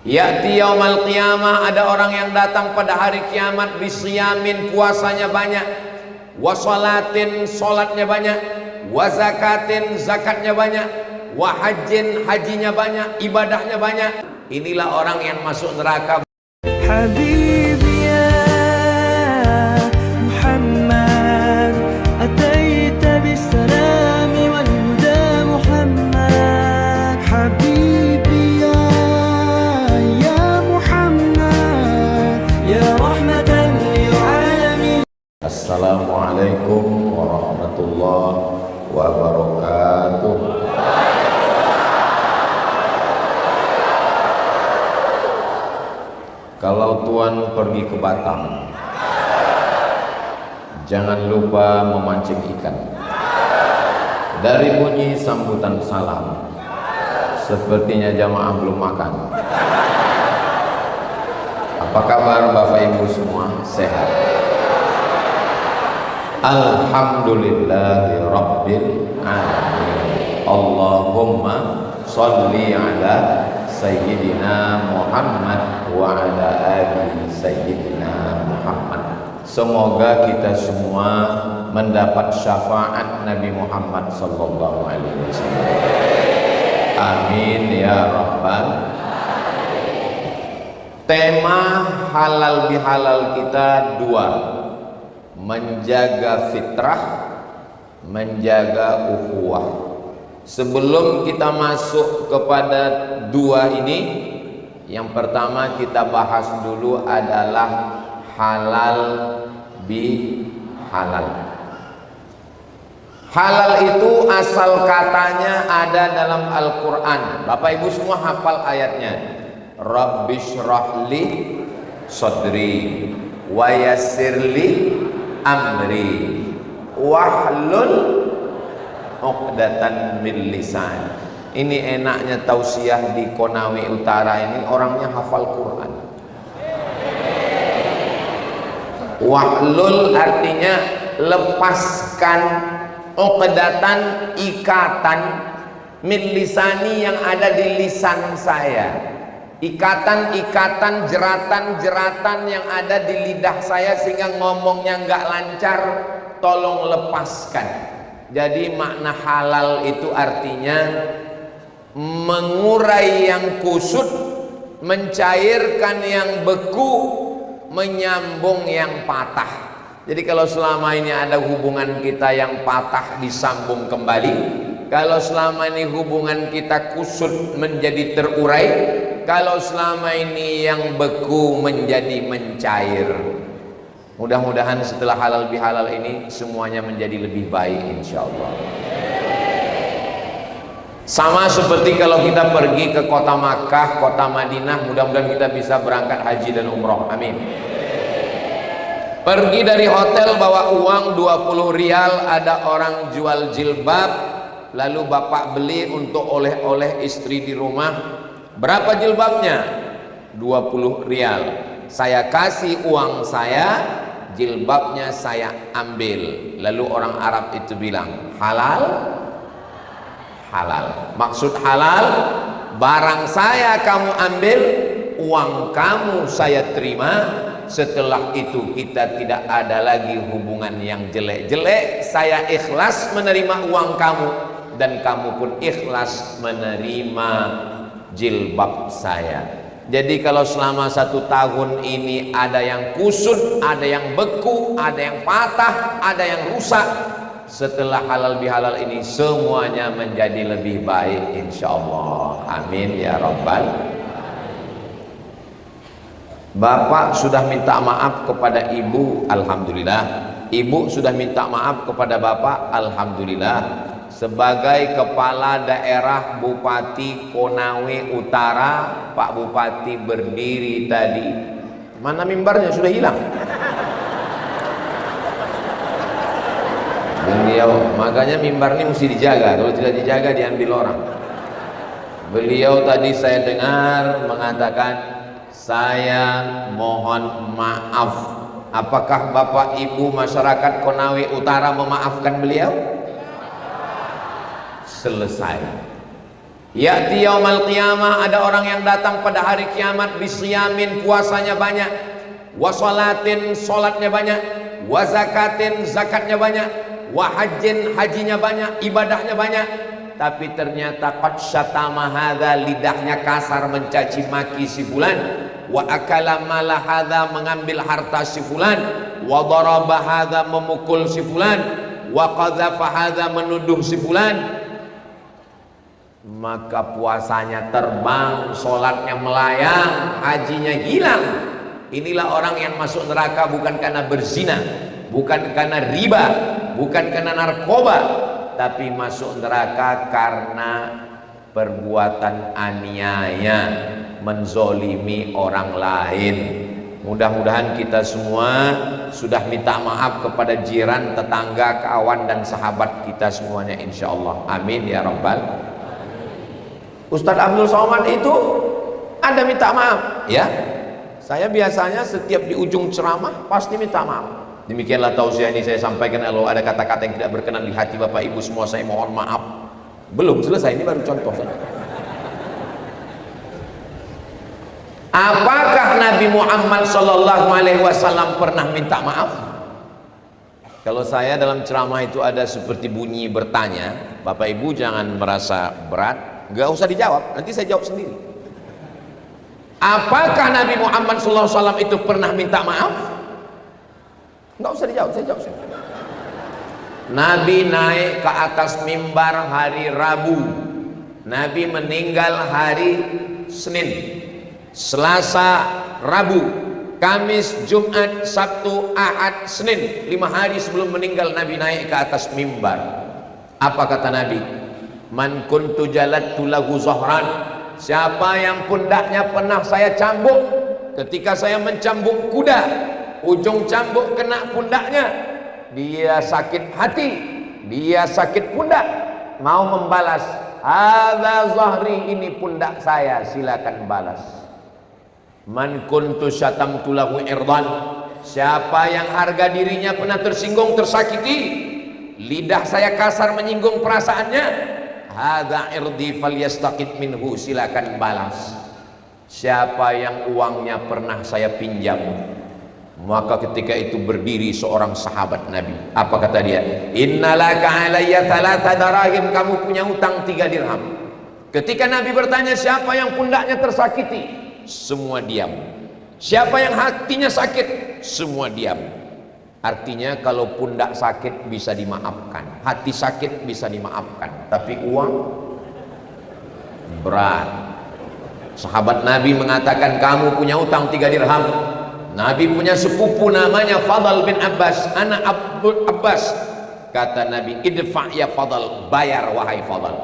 Ya'ti yaumal qiyamah, ada orang yang datang pada hari kiamat bisyamin, puasanya banyak, wa sholatin, sholatnya banyak, wa zakatin, zakatnya banyak, wa hajjin, hajinya banyak, ibadahnya banyak. Inilah orang yang masuk neraka. Habibi ya Muhammad, ataita bisalami wal huda Muhammad. Habibi ya Muhammad, ya rahmatan lil alamin. Assalamualaikum warahmatullahi wabarakatuh. Kalau Tuan pergi ke Batam, jangan lupa memancing ikan. Dari bunyi sambutan salam, sepertinya jamaah belum makan. Apa kabar Bapak Ibu semua? Sehat? Alhamdulillahi Rabbil Alamin. Allahumma sholli ala Sayyidina Muhammad wa ala ali Sayyidina Muhammad. Semoga kita semua mendapat syafaat Nabi Muhammad sallallahu alaihi wasallam. Amin ya rabbal alamin. Tema halal bihalal kita dua: menjaga fitrah, menjaga ukhuwah. Sebelum kita masuk kepada dua ini, yang pertama kita bahas dulu adalah halal bihalal. Halal itu asal katanya ada dalam Al-Quran. Bapak Ibu semua hafal ayatnya. Rabbishrahli sadri wa yassirli amri wahlul uqdatan min lisan. Ini enaknya tausiah di Konawe Utara ini, orangnya hafal Quran. Wahlul artinya lepaskan, uqdatan ikatan, min lisani yang ada di lisan saya. Ikatan-ikatan, jeratan-jeratan yang ada di lidah saya sehingga ngomongnya nggak lancar, tolong lepaskan. Jadi makna halal itu artinya mengurai yang kusut, mencairkan yang beku, menyambung yang patah. Jadi kalau selama ini ada hubungan kita yang patah disambung kembali, kalau selama ini hubungan kita kusut menjadi terurai, kalau selama ini yang beku menjadi mencair. Mudah-mudahan setelah halal bihalal ini semuanya menjadi lebih baik insyaallah. Sama seperti kalau kita pergi ke kota Makkah, kota Madinah, mudah-mudahan kita bisa berangkat haji dan umroh, amin. Pergi dari hotel bawa uang 20 rial, ada orang jual jilbab, lalu bapak beli untuk oleh-oleh istri di rumah. Berapa jilbabnya? 20 rial. Saya kasih uang saya, jilbabnya saya ambil. Lalu orang Arab itu bilang, halal? Halal. Maksud halal, barang saya kamu ambil, uang kamu saya terima. Setelah itu kita tidak ada lagi hubungan yang jelek-jelek. Saya ikhlas menerima uang kamu, dan kamu pun ikhlas menerima jilbab saya. Jadi kalau selama 1 tahun ini ada yang kusut, ada yang beku, ada yang patah, ada yang rusak, setelah halal bihalal ini semuanya menjadi lebih baik insyaallah. Amin ya rabbal. Bapak sudah minta maaf kepada ibu, alhamdulillah. Ibu sudah minta maaf kepada bapak, alhamdulillah. Sebagai kepala daerah Bupati Konawe Utara, Pak Bupati berdiri tadi. Mana mimbarnya? Sudah hilang. Beliau, makanya mimbar ini mesti dijaga. Kalau tidak dijaga diambil orang. Beliau tadi saya dengar mengatakan, saya mohon maaf. Apakah Bapak Ibu masyarakat Konawe Utara memaafkan beliau? Selesai. Ya'ti yaumal qiyamah, ada orang yang datang pada hari kiamat bisiyamin, puasanya banyak, wa sholatin, sholatnya banyak, wa zakatin, zakatnya banyak, wa hajjin, hajinya banyak, ibadahnya banyak, tapi ternyata qad syatama hadza, lidahnya kasar mencaci maki si fulan, wa akala mala hadza, mengambil harta si fulan, wa daraba hadza, memukul si fulan, wa qadzafa hadza, menuduh si fulan. Maka puasanya terbang, sholatnya melayang, hajinya hilang. Inilah orang yang masuk neraka bukan karena berzina, bukan karena riba, bukan karena narkoba, tapi masuk neraka karena perbuatan aniaya, menzolimi orang lain. Mudah-mudahan kita semua sudah minta maaf kepada jiran, tetangga, kawan dan sahabat kita semuanya, insya Allah. Amin ya rabbal. Ustadz Abdul Somad itu ada minta maaf ya. Saya biasanya setiap di ujung ceramah pasti minta maaf. Demikianlah tausiah ini saya sampaikan. Kalau ada kata-kata yang tidak berkenan di hati Bapak Ibu semua, saya mohon maaf. Belum selesai, ini baru contoh saja. Apakah Nabi Muhammad SAW pernah minta maaf? Kalau saya dalam ceramah itu ada seperti bunyi bertanya, Bapak Ibu jangan merasa berat, nggak usah dijawab, nanti saya jawab sendiri. Apakah Nabi Muhammad SAW itu pernah minta maaf? Nggak usah dijawab, saya jawab sendiri. Nabi naik ke atas mimbar hari Rabu, Nabi meninggal hari Senin, Selasa, Rabu, Kamis, Jumat, Sabtu, Ahad, Senin. 5 hari sebelum meninggal Nabi naik ke atas mimbar. Apa kata Nabi? Man kuntu jalattu lahu zahran, siapa yang pundaknya pernah saya cambuk, ketika saya mencambuk kuda, ujung cambuk kena pundaknya, dia sakit hati, dia sakit pundak, mau membalas, hadza zahri, ini pundak saya, silakan balas. Man kuntu syatamtu lahu irdan, siapa yang harga dirinya pernah tersinggung, tersakiti, lidah saya kasar menyinggung perasaannya, hadza irdi falyastaqit minhu, silakan balas. Siapa yang uangnya pernah saya pinjam, maka ketika itu berdiri seorang sahabat Nabi. Apa kata dia? Innalaka alayya 3 darahim, kamu punya utang 3 dirham. Ketika Nabi bertanya siapa yang pundaknya tersakiti, semua diam. Siapa yang hatinya sakit, semua diam. Artinya kalau pundak sakit bisa dimaafkan, hati sakit bisa dimaafkan, tapi uang berat. Sahabat Nabi mengatakan, kamu punya utang 3 dirham. Nabi punya sepupu namanya Fadl bin Abbas, anak Abdul Abbas. Kata Nabi, idfa ya Fadl, bayar wahai Fadl.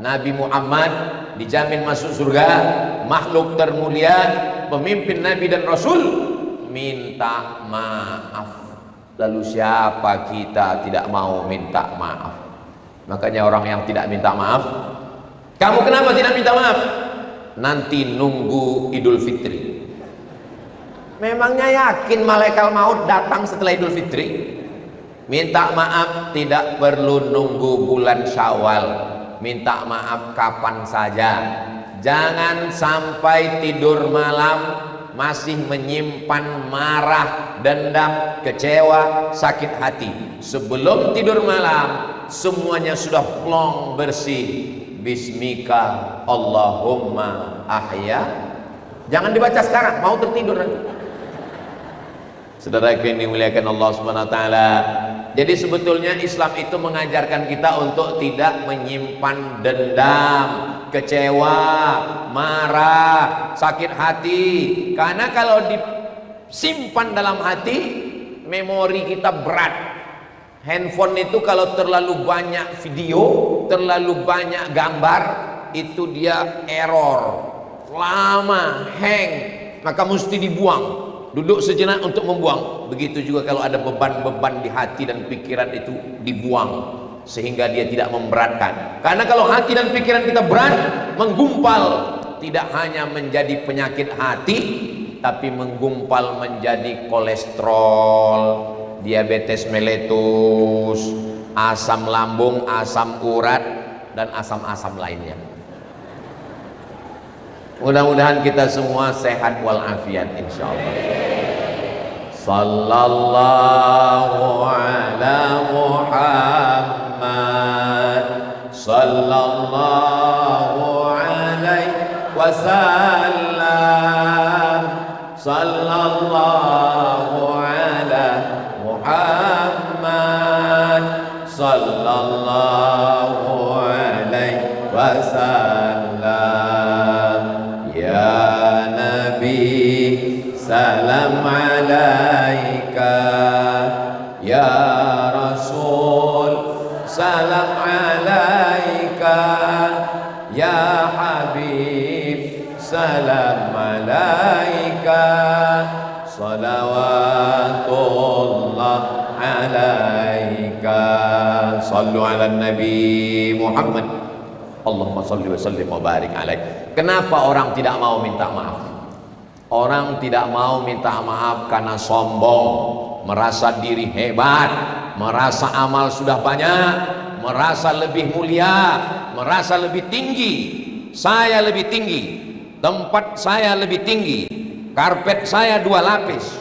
Nabi Muhammad dijamin masuk surga, makhluk termulia, pemimpin Nabi dan Rasul, minta maaf. Lalu siapa kita tidak mau minta maaf? Makanya orang yang tidak minta maaf, kamu kenapa tidak minta maaf? Nanti nunggu Idul Fitri. Memangnya yakin malaikat maut datang setelah Idul Fitri? Minta maaf tidak perlu nunggu bulan Syawal, minta maaf kapan saja. Jangan sampai tidur malam masih menyimpan marah, dendam, kecewa, sakit hati. Sebelum tidur malam semuanya sudah plong bersih. Bismika Allahumma ahya. Jangan dibaca sekarang, mau tertidur nanti. Saudara yang dimuliakan Allah Subhanahu wa taala. Jadi sebetulnya Islam itu mengajarkan kita untuk tidak menyimpan dendam, kecewa, marah, sakit hati. Karena kalau disimpan dalam hati, memori kita berat. Handphone itu kalau terlalu banyak video, terlalu banyak gambar, itu dia error, lama, hang, maka mesti dibuang. Duduk sejenak untuk membuang. Begitu juga kalau ada beban-beban di hati dan pikiran itu dibuang, sehingga dia tidak memberatkan. Karena kalau hati dan pikiran kita berat, menggumpal, tidak hanya menjadi penyakit hati, tapi menggumpal menjadi kolesterol, diabetes meletus, asam lambung, asam urat, dan asam-asam lainnya. Mudah-mudahan kita semua sehat walafiat insyaallah. Sallallahu ala Muhammad, sallallahu alaihi wasallam, sallallahu ala Muhammad, sallallahu alaihi wasallam. Ya Nabi salam alaika, ya Rasul salam alaika, ya Habib salam alaika, salawatullah alaika. Sallu ala Nabi Muhammad, Allahumma salli wa sallim wa barik alaih. Kenapa orang tidak mau minta maaf? Orang tidak mau minta maaf karena sombong, merasa diri hebat, merasa amal sudah banyak, merasa lebih mulia, merasa lebih tinggi. Saya lebih tinggi, tempat saya lebih tinggi, karpet saya 2 lapis.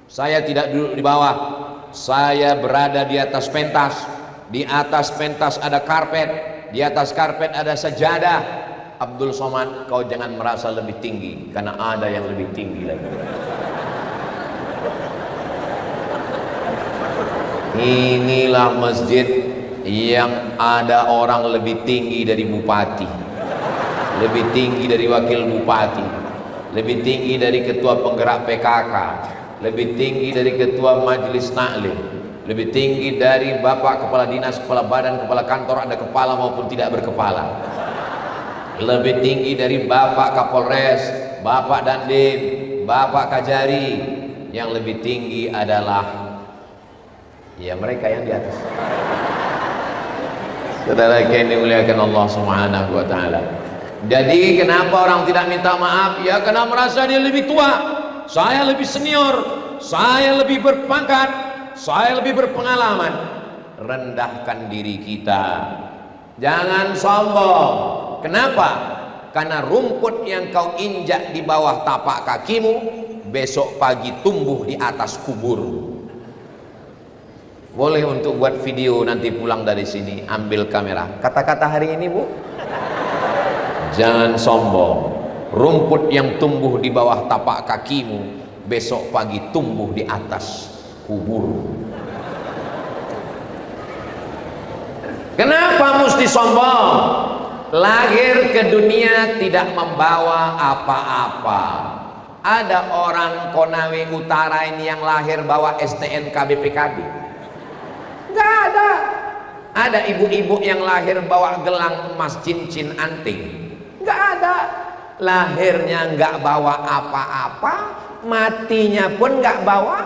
Saya tidak duduk di bawah, saya berada di atas pentas. Di atas pentas ada karpet, di atas karpet ada sajadah. Abdul Somad, kau jangan merasa lebih tinggi, karena ada yang lebih tinggi lagi. Inilah masjid yang ada orang lebih tinggi dari bupati, lebih tinggi dari wakil bupati, lebih tinggi dari ketua penggerak PKK, lebih tinggi dari ketua majelis taklim, lebih tinggi dari bapak kepala dinas, kepala badan, kepala kantor, ada kepala maupun tidak berkepala, lebih tinggi dari bapak Kapolres, bapak Dandim, bapak Kajari. Yang lebih tinggi adalah ya mereka yang di atas. Saudara yang dimuliakan Allah Subhanahu wa taala. Jadi kenapa orang tidak minta maaf? Ya karena merasa dia lebih tua, saya lebih senior, saya lebih berpangkat, saya lebih berpengalaman. Rendahkan diri kita, jangan sombong. Kenapa? Karena rumput yang kau injak di bawah tapak kakimu besok pagi tumbuh di atas kubur. Boleh untuk buat video nanti pulang dari sini, ambil kamera. Kata-kata hari ini, Bu. Jangan sombong. Rumput yang tumbuh di bawah tapak kakimu besok pagi tumbuh di atas kubur. Kenapa mesti sombong? Lahir ke dunia tidak membawa apa-apa. Ada orang Konawe Utara ini yang lahir bawa STNK BPKB? Nggak ada. Ada ibu-ibu yang lahir bawa gelang emas cincin anting? Nggak ada. Lahirnya nggak bawa apa-apa, matinya pun nggak bawa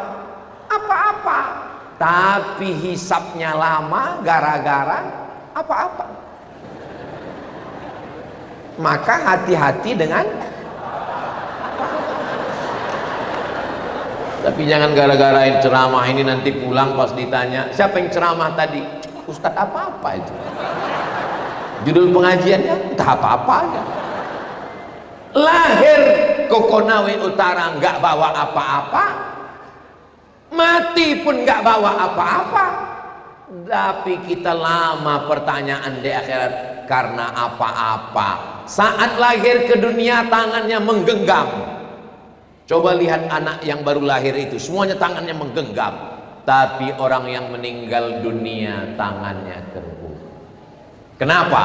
apa-apa. Tapi hisapnya lama gara-gara apa-apa. Maka hati-hati dengan, tapi jangan gara-gara ceramah ini nanti pulang pas ditanya siapa yang ceramah tadi, Ustadz apa-apa itu, judul pengajiannya entah apa-apa aja. Lahir ke Konawe Utara nggak bawa apa-apa, mati pun nggak bawa apa-apa. Tapi kita lama pertanyaan di akhirat karena apa-apa. Saat lahir ke dunia tangannya menggenggam. Coba lihat anak yang baru lahir itu, semuanya tangannya menggenggam. Tapi orang yang meninggal dunia tangannya terbuka. Kenapa?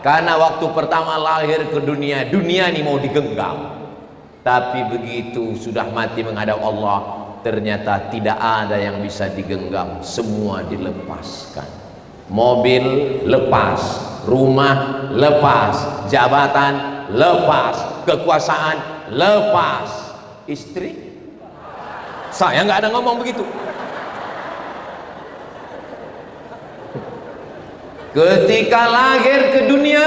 Karena waktu pertama lahir ke dunia, dunia ini mau digenggam. Tapi begitu sudah mati menghadap Allah, ternyata tidak ada yang bisa digenggam, semua dilepaskan. Mobil lepas, rumah lepas, jabatan lepas, kekuasaan lepas, istri saya nggak ada ngomong begitu. Ketika lahir ke dunia,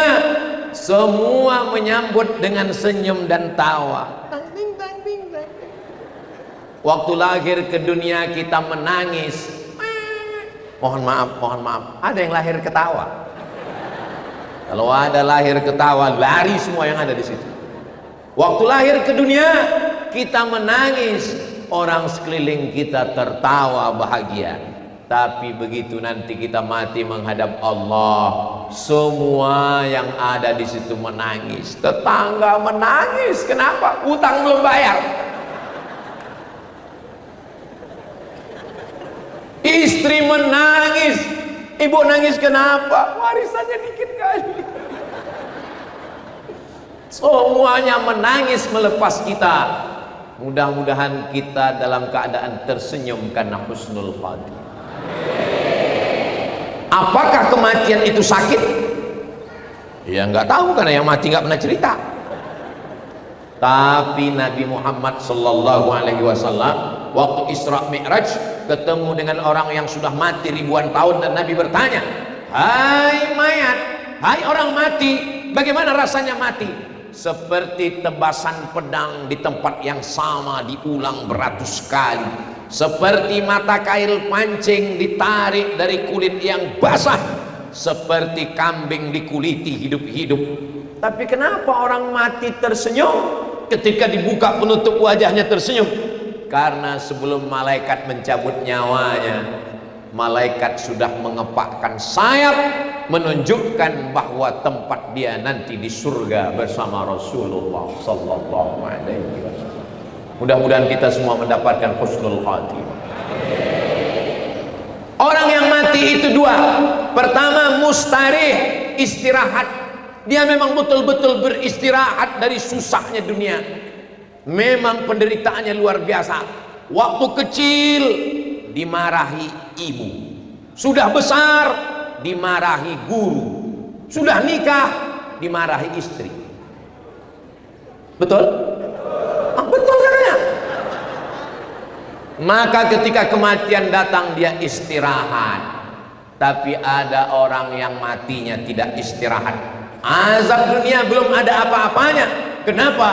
semua menyambut dengan senyum dan tawa. Waktu lahir ke dunia kita menangis, mohon maaf, ada yang lahir ketawa. Kalau ada lahir ketawa, lari semua yang ada di situ. Waktu lahir ke dunia, kita menangis, orang sekeliling kita tertawa bahagia. Tapi begitu nanti kita mati menghadap Allah, semua yang ada di situ menangis. Tetangga menangis, kenapa? Utang belum bayar. Istri menangis, ibu nangis kenapa? Warisannya dikit kali. Semuanya menangis melepas kita. Mudah-mudahan kita dalam keadaan tersenyum karena husnul khatimah. Apakah kematian itu sakit? Ya nggak tahu, karena yang mati nggak pernah cerita. Tapi Nabi Muhammad sallallahu alaihi wasallam waktu Isra Mi'raj ketemu dengan orang yang sudah mati ribuan tahun, dan Nabi bertanya, "Hai mayat, hai orang mati, bagaimana rasanya mati?" Seperti tebasan pedang di tempat yang sama diulang beratus kali. Seperti mata kail pancing ditarik dari kulit yang basah. Seperti kambing dikuliti hidup-hidup. Tapi kenapa orang mati tersenyum? Ketika dibuka penutup wajahnya tersenyum. Karena sebelum malaikat mencabut nyawanya, malaikat sudah mengepakkan sayap, menunjukkan bahwa tempat dia nanti di surga bersama Rasulullah sallallahu alaihi wasallam. Mudah-mudahan kita semua mendapatkan husnul khatimah. Orang yang mati itu dua. Pertama, mustarih, istirahat. Dia memang betul-betul beristirahat dari susahnya dunia. Memang penderitaannya luar biasa. Waktu kecil dimarahi ibu, sudah besar dimarahi guru, sudah nikah dimarahi istri. Betul? Betul katanya. Maka ketika kematian datang dia istirahat. Tapi ada orang yang matinya tidak istirahat. Azab dunia belum ada apa-apanya. Kenapa?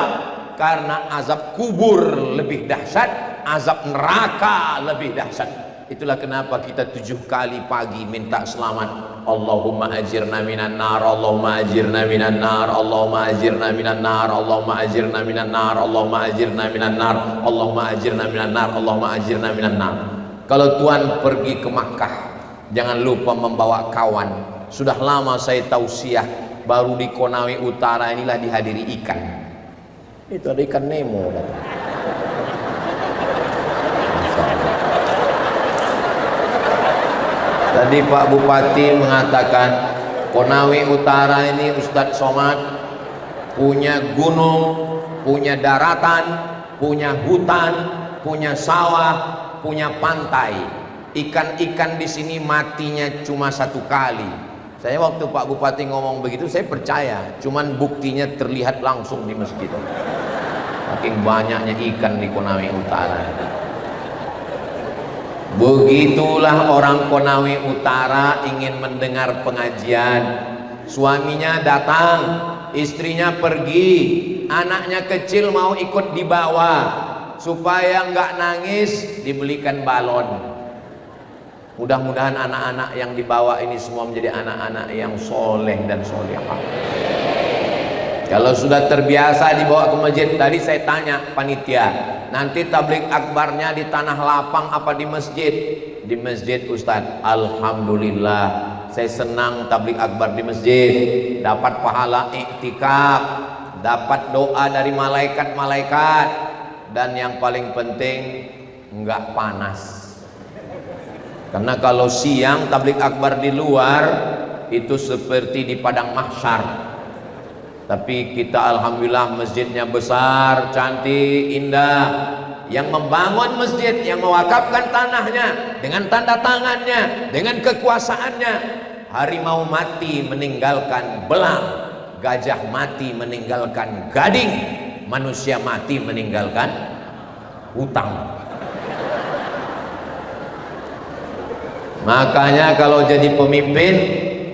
Karena azab kubur lebih dahsyat, azab neraka lebih dahsyat. Itulah kenapa kita 7 kali pagi minta selamat. Allahumma ajirna minan nar, Allahumma ajirna minan nar, Allahumma ajirna minan nar, Allahumma ajirna minan nar, Allahumma ajirna minan nar, Allahumma ajirna minan nar, Allahumma ajirna minan nar. Kalau Tuhan pergi ke Makkah, jangan lupa membawa kawan. Sudah lama saya tausiah, baru di Konawe Utara inilah dihadiri ikan. Itu ada ikan Nemo. Tadi Pak Bupati mengatakan Konawe Utara ini Ustadz Somad punya gunung, punya daratan, punya hutan, punya sawah, punya pantai. Ikan-ikan di sini matinya cuma 1 kali. Saya waktu Pak Bupati ngomong begitu saya percaya, cuman buktinya terlihat langsung di masjid. Saking banyaknya ikan di Konawe Utara. Begitulah orang Konawe Utara ingin mendengar pengajian. Suaminya datang, istrinya pergi, anaknya kecil mau ikut dibawa. Supaya nggak nangis, dibelikan balon. Mudah-mudahan anak-anak yang dibawa ini semua menjadi anak-anak yang soleh dan solehah. Kalau sudah terbiasa dibawa ke masjid, tadi saya tanya panitia, nanti tablik akbarnya di tanah lapang apa di masjid? Di masjid Ustadz. Alhamdulillah, saya senang tablik akbar di masjid, dapat pahala iktikaf, dapat doa dari malaikat-malaikat, dan yang paling penting nggak panas. Karena kalau siang tablik akbar di luar itu seperti di padang mahsyar. Tapi kita alhamdulillah masjidnya besar, cantik, indah. Yang membangun masjid, yang mewakafkan tanahnya dengan tanda tangannya, dengan kekuasaannya. Harimau mati meninggalkan belang, gajah mati meninggalkan gading, manusia mati meninggalkan hutang. Makanya kalau jadi pemimpin,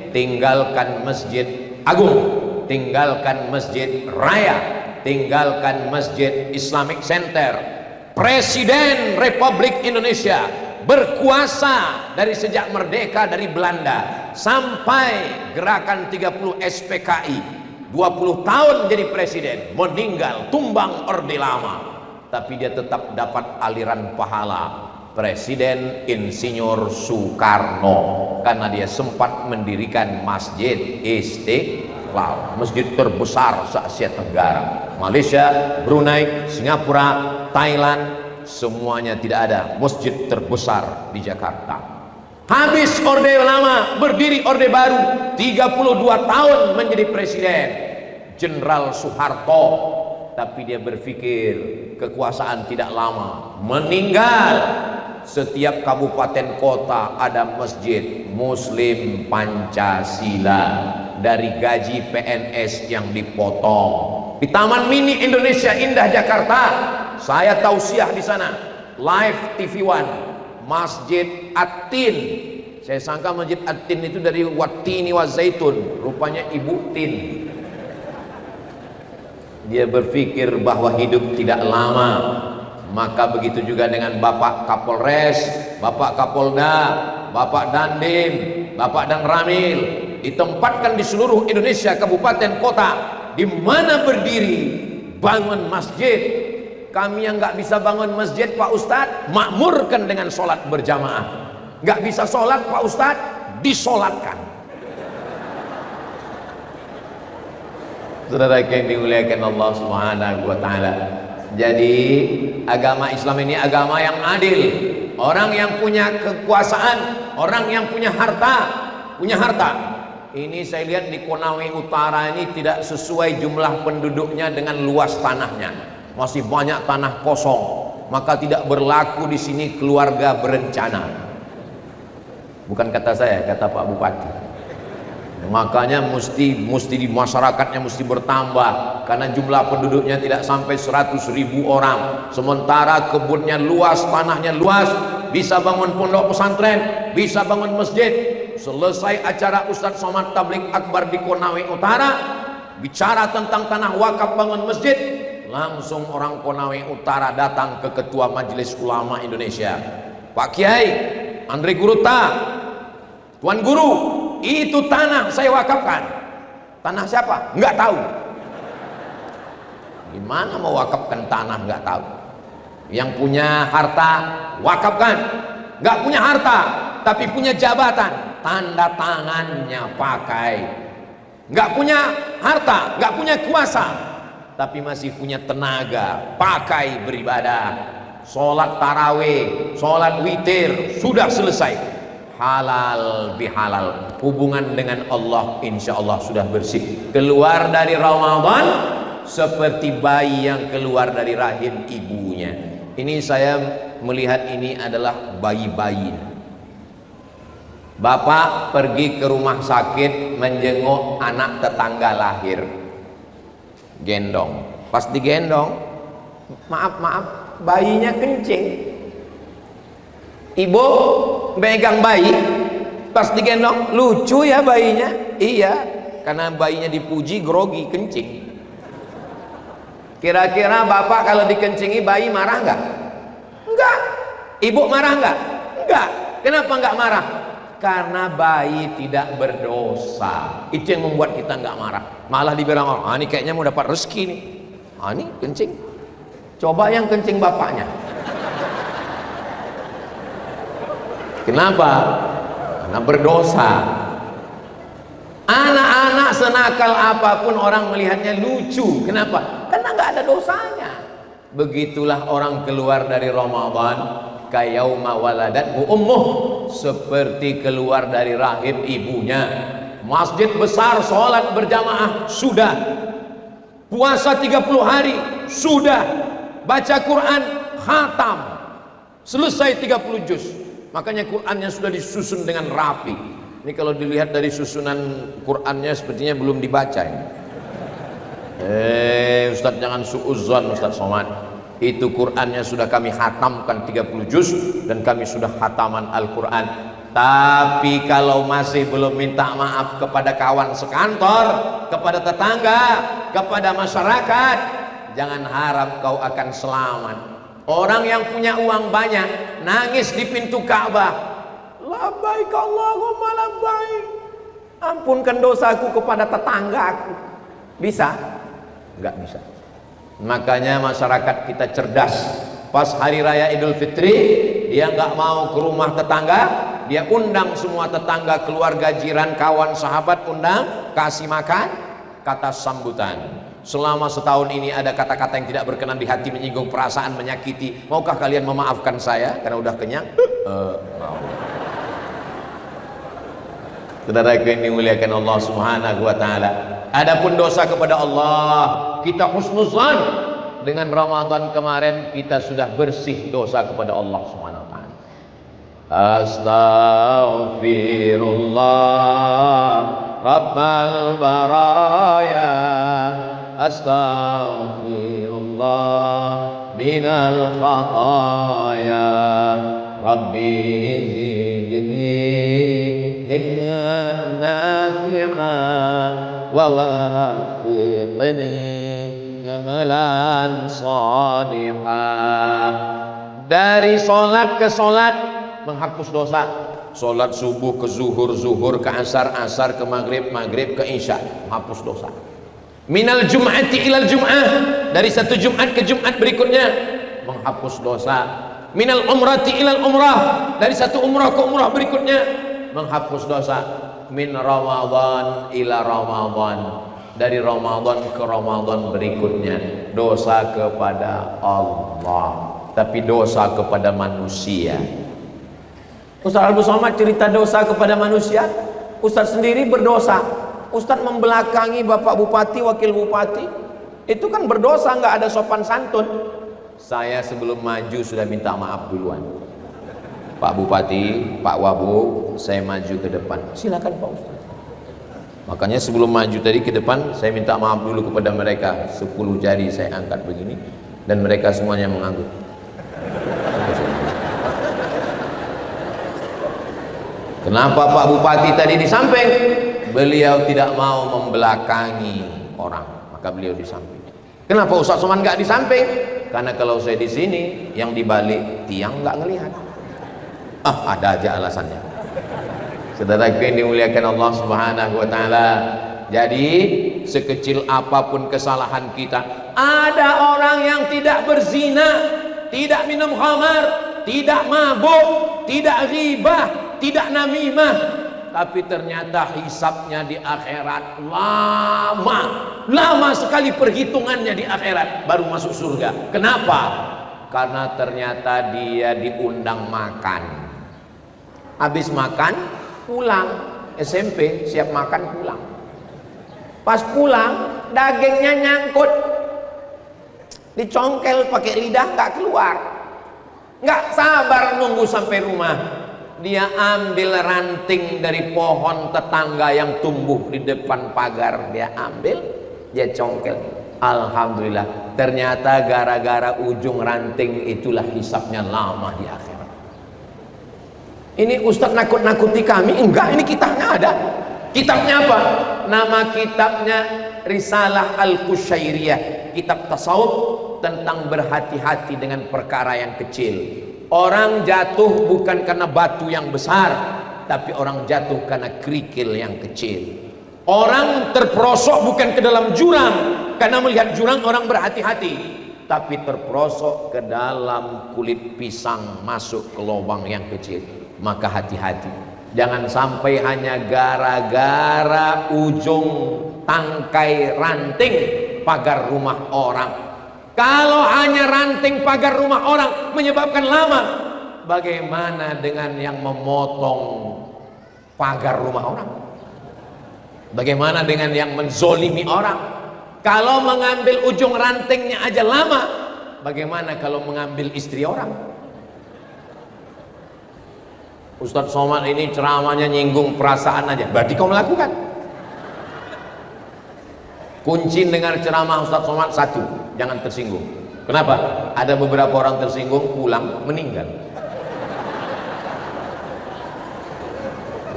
tinggalkan masjid agung, tinggalkan masjid raya, tinggalkan masjid Islamic Center. Presiden Republik Indonesia berkuasa dari sejak merdeka dari Belanda sampai gerakan 30 SPKI, 20 tahun jadi presiden, meninggal, tumbang Orde Lama, tapi dia tetap dapat aliran pahala Presiden Insinyur Soekarno karena dia sempat mendirikan Masjid Istiqlal, masjid terbesar se-Asia Tenggara. Malaysia, Brunei, Singapura, Thailand, semuanya tidak ada masjid terbesar di Jakarta. Habis Orde Lama, berdiri Orde Baru, 32 tahun menjadi presiden Jenderal Soeharto, tapi dia berpikir kekuasaan tidak lama, meninggal. Setiap kabupaten kota ada masjid Muslim Pancasila, dari gaji PNS yang dipotong. Di Taman Mini Indonesia Indah Jakarta, saya tausiah di sana, live TV One, Masjid At-Tin. Saya sangka Masjid At-Tin itu dari Watini wa Zaitun, rupanya Ibu Tin. Dia berpikir bahwa hidup tidak lama, maka begitu juga dengan Bapak Kapolres, Bapak Kapolda, Bapak Dandim, Bapak Dan Ramil, ditempatkan di seluruh Indonesia, kabupaten kota, di mana berdiri bangun masjid. Kami yang nggak bisa bangun masjid, Pak Ustadz, makmurkan dengan sholat berjamaah. Nggak bisa sholat, Pak Ustadz, disolatkan. Saudara yang dimuliakan Allah Subhanahu wa Ta'ala, jadi agama Islam ini agama yang adil. Orang yang punya kekuasaan, orang yang punya harta. Ini saya lihat di Konawe Utara ini tidak sesuai jumlah penduduknya dengan luas tanahnya. Masih banyak tanah kosong. Maka tidak berlaku di sini keluarga berencana. Bukan kata saya, kata Pak Bupati. Makanya mesti di masyarakatnya mesti bertambah, karena jumlah penduduknya tidak sampai 100.000 orang. Sementara kebunnya luas, tanahnya luas, bisa bangun pondok pesantren, bisa bangun masjid. Selesai acara Ustadz Somad Tabligh Akbar di Konawe Utara, bicara tentang tanah wakaf bangun masjid, langsung orang Konawe Utara datang ke Ketua Majelis Ulama Indonesia, Pak Kiai Andre Guruta, Tuan Guru, itu tanah saya wakafkan. Tanah siapa? Enggak tahu. Gimana mau wakafkan tanah enggak tahu? Yang punya harta wakafkan. Enggak punya harta tapi punya jabatan, tanda tangannya pakai. Enggak punya harta, enggak punya kuasa, tapi masih punya tenaga, pakai beribadah. Sholat tarawih, sholat witir, sudah selesai. Halal bihalal, hubungan dengan Allah insya Allah sudah bersih. Keluar dari Ramadan seperti bayi yang keluar dari rahim ibunya. Ini saya melihat ini adalah bayi-bayi. Bapak pergi ke rumah sakit menjenguk anak tetangga lahir, gendong. Pas digendong, maaf bayinya kencing. Ibu megang bayi, pas digendong, lucu ya bayinya. Iya, karena bayinya dipuji grogi kencing. Kira-kira bapak kalau dikencingi bayi marah nggak? Enggak. Ibu marah nggak? Enggak. Kenapa nggak marah? Karena bayi tidak berdosa. Itu yang membuat kita nggak marah. Malah dibilang orang, ini kayaknya mau dapat rezeki nih. Ini kencing. Coba yang kencing bapaknya. Kenapa? Karena berdosa. Anak-anak senakal apapun orang melihatnya lucu. Kenapa? Karena nggak ada dosanya. Begitulah orang keluar dari Ramadan, kayauma waladathu ummuh, seperti keluar dari rahim ibunya. Masjid besar, sholat berjamaah sudah, puasa 30 hari sudah, baca Quran khatam, selesai 30 juz. Makanya Qurannya sudah disusun dengan rapi. Ini kalau dilihat dari susunan Qurannya sepertinya belum dibaca ini. Ustadz jangan suudzon Ustadz Somad. Itu Qurannya sudah kami khatamkan 30 juz dan kami sudah khataman Al-Quran. Tapi kalau masih belum minta maaf kepada kawan sekantor, kepada tetangga, kepada masyarakat, jangan harap kau akan selamat. Orang yang punya uang banyak nangis di pintu Ka'bah, labbaik Allahumma labbaik, ampunkan dosaku kepada tetanggaku. Bisa? Enggak bisa. Makanya masyarakat kita cerdas. Pas hari raya Idul Fitri, dia nggak mau ke rumah tetangga, dia undang semua tetangga, keluarga, jiran, kawan, sahabat, undang, kasih makan, kata sambutan. Selama setahun ini ada kata-kata yang tidak berkenan di hati, menyinggung perasaan, menyakiti. Maukah kalian memaafkan saya karena udah kenyang? Mau. Saudaraku yang dimuliakan Allah Subhanahu wa taala. Adapun dosa kepada Allah, kita husnuzan. Dengan Ramadan kemarin kita sudah bersih dosa kepada Allah Subhanahu wa taala. Astaghfirullah Rabbal baraya, astaghfirullah minal khataya, Rabbi zidni ilman nafi'an wa wafiqni amalan salihah. Dari sholat ke sholat menghapus dosa. Sholat subuh ke zuhur, zuhur ke asar, asar ke maghrib, maghrib ke isya, menghapus dosa. Minal jum'ati ilal jum'ah, dari satu Jumat ke Jumat berikutnya menghapus dosa. Minal umrati ilal umrah, dari satu umrah ke umrah berikutnya menghapus dosa. Min Ramadan ila Ramadan, dari Ramadan ke Ramadan berikutnya dosa kepada Allah, tapi dosa kepada manusia. Ustaz Abdul Somad cerita dosa kepada manusia, Ustaz sendiri berdosa. Ustaz membelakangi Bapak Bupati, Wakil Bupati, itu kan berdosa, nggak ada sopan santun. Saya sebelum maju sudah minta maaf duluan. Pak Bupati, Pak Wabub, saya maju ke depan. Silakan Pak Ustaz. Makanya sebelum maju tadi ke depan, saya minta maaf dulu kepada mereka. 10 jari saya angkat begini, dan mereka semuanya mengangguk. Kenapa Pak Bupati tadi di samping? Beliau tidak mau membelakangi orang, maka beliau di samping. Kenapa Ustaz Somad nggak di samping? Karena kalau saya di sini, yang di balik tiang nggak ngelihat. Ada aja alasannya. Saudaraku yang dimuliakan Allah Subhanahu wa taala. Jadi sekecil apapun kesalahan kita, ada orang yang tidak berzina, tidak minum khamar, tidak mabuk, tidak ghibah, tidak namimah, tapi ternyata hisabnya di akhirat lama sekali, perhitungannya di akhirat baru masuk surga. Kenapa? Karena ternyata dia diundang makan. Habis makan pulang, SMP siap makan pulang. Pas pulang dagingnya nyangkut, dicongkel pakai lidah nggak keluar, nggak sabar nunggu sampai rumah. Dia ambil ranting dari pohon tetangga yang tumbuh di depan pagar, dia ambil, dia congkel. Alhamdulillah, ternyata gara-gara ujung ranting itulah hisabnya lama di akhirat. Ini Ustadz nakut-nakuti kami? Enggak, ini kitabnya ada. Kitabnya apa? Nama kitabnya Risalah Al-Qusyairiyah, kitab tasawuf tentang berhati-hati dengan perkara yang kecil. Orang jatuh bukan karena batu yang besar, tapi orang jatuh karena kerikil yang kecil. Orang terperosok bukan ke dalam jurang karena melihat jurang orang berhati-hati, tapi terperosok ke dalam kulit pisang masuk ke lubang yang kecil. Maka hati-hati, jangan sampai hanya gara-gara ujung tangkai ranting pagar rumah orang. Kalau hanya ranting pagar rumah orang menyebabkan lama, bagaimana dengan yang memotong pagar rumah orang? Bagaimana dengan yang menzolimi orang? Kalau mengambil ujung rantingnya aja lama, bagaimana kalau mengambil istri orang? Ustadz Somad ini ceramahnya nyinggung perasaan aja, berarti kau melakukan. Kunci dengar ceramah Ustadz Somad satu, jangan tersinggung. Kenapa? Ada beberapa orang tersinggung, pulang meninggal.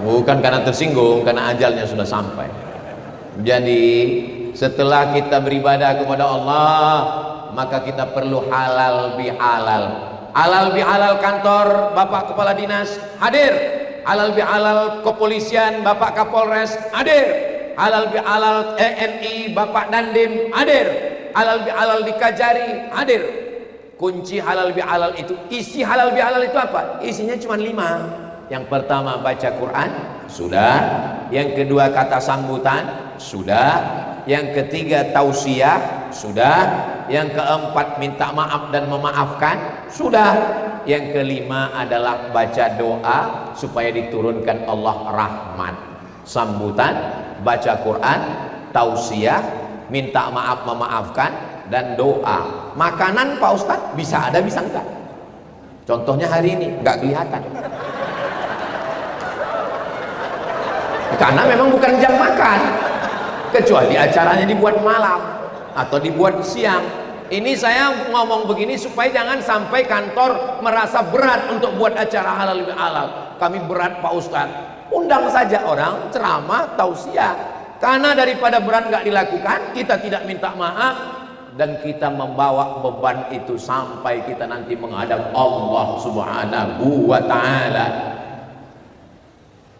Bukan karena tersinggung, karena ajalnya sudah sampai. Jadi setelah kita beribadah kepada Allah, maka kita perlu halal bihalal. Halal bihalal kantor Bapak Kepala Dinas hadir, halal bihalal kepolisian Bapak Kapolres hadir, halal bihalal TNI Bapak Dandim hadir, halal bihalal di Kajari hadir. Kunci halal bihalal itu, isi halal bihalal itu apa? Isinya cuma 5. Yang pertama baca Quran, sudah. Yang kedua kata sambutan, sudah. Yang ketiga tausiah, sudah. Yang keempat minta maaf dan memaafkan, sudah. Yang kelima adalah baca doa supaya diturunkan Allah rahmat. Sambutan, baca Quran, tausiah, minta maaf memaafkan, dan doa. Makanan Pak Ustadz bisa ada bisa enggak? Contohnya hari ini enggak kelihatan, karena memang bukan jam makan, kecuali acaranya dibuat malam atau dibuat siang. Ini saya ngomong begini supaya jangan sampai kantor merasa berat untuk buat acara halal bihalal. Kami berat Pak Ustadz, undang saja orang ceramah tausiah, karena daripada berat nggak dilakukan, kita tidak minta maaf dan kita membawa beban itu sampai kita nanti menghadap Allah Subhanahu wa ta'ala.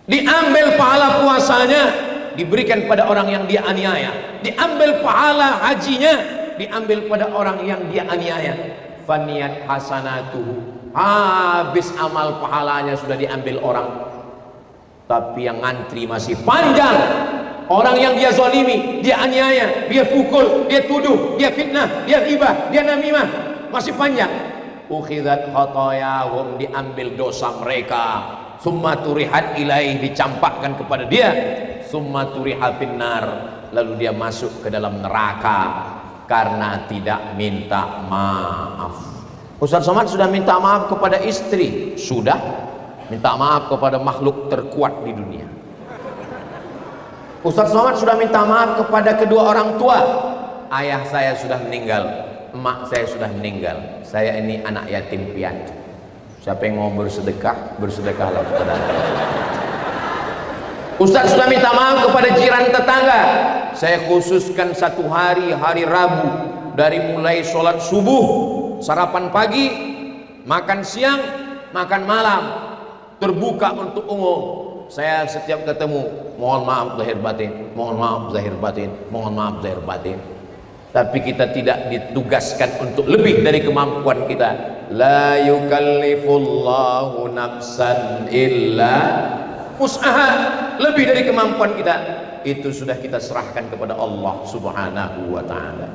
Diambil pahala puasanya, diberikan pada orang yang dia aniaya. Diambil pahala hajinya, diambil pada orang yang dia aniaya. Faniyat hasanatuhu, habis amal pahalanya sudah diambil orang, tapi yang ngantri masih panjang. Orang yang dia zalimi, dia aniaya, dia pukul, dia tuduh, dia fitnah, dia ghibah, dia namimah, masih panjang. Ukhidat khotoyahum, diambil dosa mereka. Summa turihat ilaih, dicampakkan kepada dia. Summa turiha finnar, lalu dia masuk ke dalam neraka karena tidak minta maaf. Ustaz Somad sudah minta maaf kepada istri, sudah. Minta maaf kepada makhluk terkuat di dunia. Ustaz Somad sudah minta maaf kepada kedua orang tua. Ayah saya sudah meninggal, emak saya sudah meninggal, saya ini anak yatim piatu. Siapa yang mau bersedekah, bersedekahlah kepada saya. Ustaz sudah minta maaf kepada jiran tetangga. Saya khususkan satu hari, hari Rabu, dari mulai sholat subuh, sarapan pagi, makan siang, makan malam, terbuka untuk umum. Saya setiap ketemu, mohon maaf zahir batin, mohon maaf zahir batin, mohon maaf zahir batin. Tapi kita tidak ditugaskan untuk lebih dari kemampuan kita. La yukallifullahu nafsan illa usaha, lebih dari kemampuan kita. Itu sudah kita serahkan kepada Allah Subhanahu wa ta'ala.